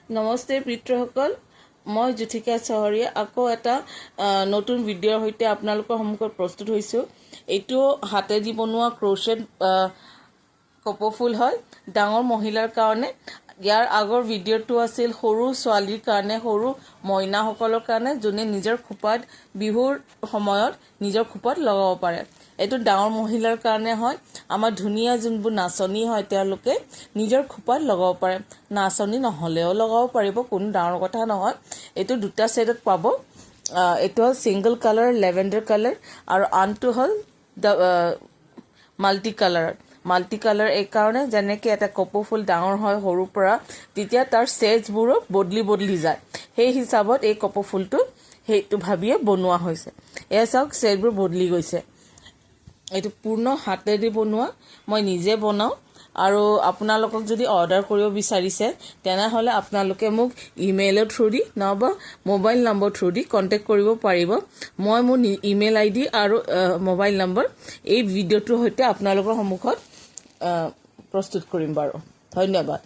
নমস্তে পিতৃসকল, মই জ্যোতিকা চহৰীয়া আকৌ এটা নতুন ভিডিঅ'ৰ সৈতে আপোনালোকৰ সন্মুখত প্ৰস্তুত হৈছোঁ। এইটো হাতেদি বনোৱা ক্ৰোচেট কপৌফুল হয়, ডাঙৰ মহিলাৰ কাৰণে। ইয়াৰ আগৰ ভিডিঅ'টো আছিল সৰু ছোৱালীৰ কাৰণে, সৰু মইনাসকলৰ কাৰণে, যোনে নিজৰ খোপাত বিহুৰ সময়ত নিজৰ খোপাত লগাব পাৰে। এইটো ডাঙৰ মহিলাৰ কাৰণে হয়। আমাৰ ধুনীয়া যোনবোৰ নাচনী হয় তেওঁলোকে নিজৰ খোপাত লগাব পাৰে, নাচনী নহ'লেও লগাব পাৰিব, কোনো ডাঙৰ কথা নহয়। এইটো দুটা ছেটত পাব। এইটো হ'ল ছিংগল কালাৰ লেভেণ্ডাৰ কালাৰ আৰু আনটো হ'ল মাল্টি কালাৰ এইকাৰণে যেনেকৈ এটা কপৌ ফুল ডাঙৰ হয় সৰুৰ পৰা, তেতিয়া তাৰ ছেটছবোৰো বদলি যায়। সেই হিচাপত এই কপৌ ফুলটো সেইটো ভাবিয়ে বনোৱা হৈছে। এয়া চাওক, ছেটবোৰ বদলি গৈছে। এইটো পূৰ্ণ হাতেদি বনোৱা, মই নিজে বনাওঁ। আৰু আপোনালোকক যদি অৰ্ডাৰ কৰিব বিচাৰিছে তেনেহ'লে আপোনালোকে মোক ইমেইলৰ থ্ৰু দি নাইবা মোবাইল নম্বৰ থ্ৰু দি কণ্টেক্ট কৰিব পাৰিব। মই মোৰ ইমেইল ID আৰু মোবাইল নম্বৰ এই ভিডিঅ'টোৰ সৈতে আপোনালোকৰ সন্মুখত প্ৰস্তুত কৰিম বাৰু। ধন্যবাদ।